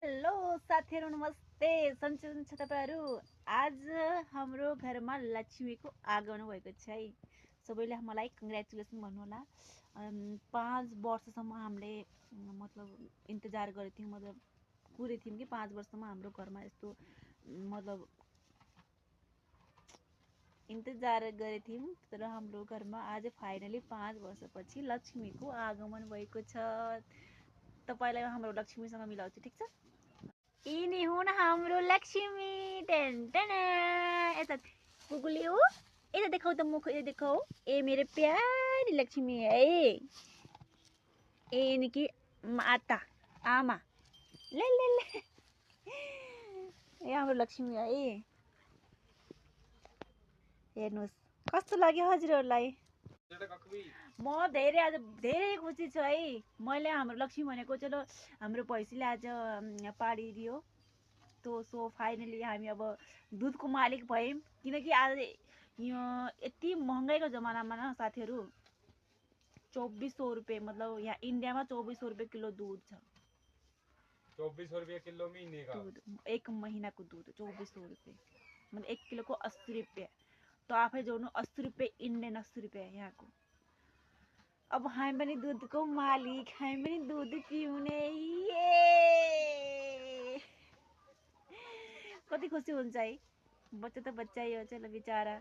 Hello साथीहरू, नमस्ते। सन्चै हुनुहुन्छ तपाईँहरू? आज हाम्रो घरमा लक्ष्मीको आगमन भएको छ है। सबैले मलाई कङ्ग्रेचुलेसन भन्नुहोला। 5 वर्षसम्म हामीले मतलब इन्तजार गरेको थियौँ, मतलब कुरेको थियौँ कि 5 वर्षसम्म हाम्रो घरमा यस्तो मतलब इन्तजार गरेको थियौँ। तर हाम्रो घरमा आज फाइनली 5 वर्षपछि लक्ष्मीको आगमन भएको छ। तपाईँलाई हाम्रो लक्ष्मीसँग मिलाउँछु, ठिक छ? यिनी हुन् हाम्रो लक्ष्मी। यता गुगली हो, यता देखाऊ त मुख, यता देखाऊ। ए मेरो प्यारी लक्ष्मी है, ए इनकी माता आमा। ले ले ले, ए हाम्रो लक्ष्मी है। हेर्नुहोस् कस्तो लाग्यो हजुरहरूलाई? म आज धेरै खुसी छु है। मैले हाम्रो लक्ष्मी भनेको चलो हाम्रो भैँसीले आज पाडिदियो। सो फाइनली हामी अब दुधको मालिक भयौँ। किनकि आज यो यति महँगाईको जमानामा न साथीहरू, 2400 रुपियाँ, मतलब यहाँ इन्डियामा 2400 रुपियाँ किलो दूध छ। 2400 रुपये किलो महीने का दूध, एक महीनाको दूध 2400 रुपियाँ, मतलब 1 किलोको 80 रुपियाँ। तो आफै जोड्नु, 80 रुपियाँ इन्डियन, 80 रुपियाँ यहाँको। अब हामी पनि दुधको मालिक, हामी पनि दुध पिउने। कति खुसी हुन्छ है। बच्चा त बच्चा यो चलो बिचारा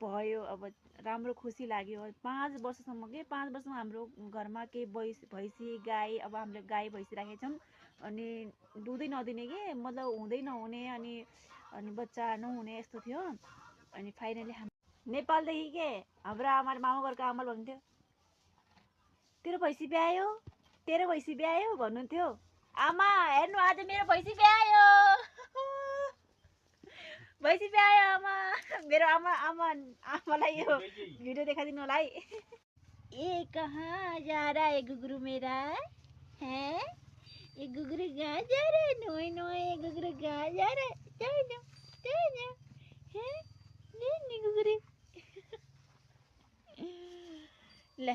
भयो, अब राम्रो खुसी लाग्यो। 5 वर्षसम्म के 5 वर्षमा हाम्रो घरमा केही भैँसी गाई, अब हामीले गाई भैँसी राखेका छौँ अनि दुधै नदिने के, मतलब हुँदै नहुने अनि बच्चा नहुने यस्तो थियो। अनि फाइनली हामी नेपालदेखि के हाम्रो आमा मामा घरको आमाले भन्थ्यो, तेरो भैँसी ब्यायो, तेरो भैँसी ब्यायो भन्नुहुन्थ्यो। आमा हेर्नु, आज मेरो भैँसी ब्यायो, भैँसी ब्यायो आमा। मेरो आमालाई यो भिडियो देखाइदिनु होला है। ये कहाँ जा रहा है गुगरू मेरा है? ये गुगरू कहाँ जा रहा है? नोए नोए गुगरू कहाँ जा रहा है? जाओ है नहीं गुगरू। ले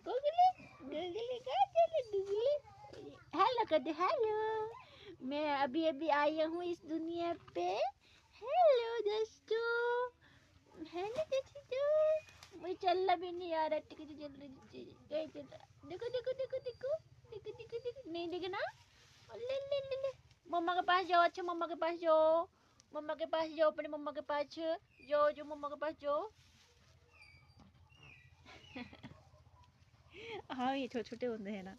गुगली गुगली कहाँ चले गुगली? हेलो कर दे, हेलो। मैं अभी अभी आई हूँ इस दुनिया पे। हेलो दोस्तों, हेलो दोस्तों। मुझे चलना भी नहीं आ रहा, टिकट चल रही, देखो देखो देखो देखो देखो देखो देखो, नहीं देखना। ले ले ले ले, मम्मा के पास जाओ। अच्छा मम्मा के पास जाओ, मम्मा के पास जाओ, अपने मम्मा के पास जाओ, जो मम्मा के पास जाओ। हाँ, ये छोटे छोटे होते हैं ना।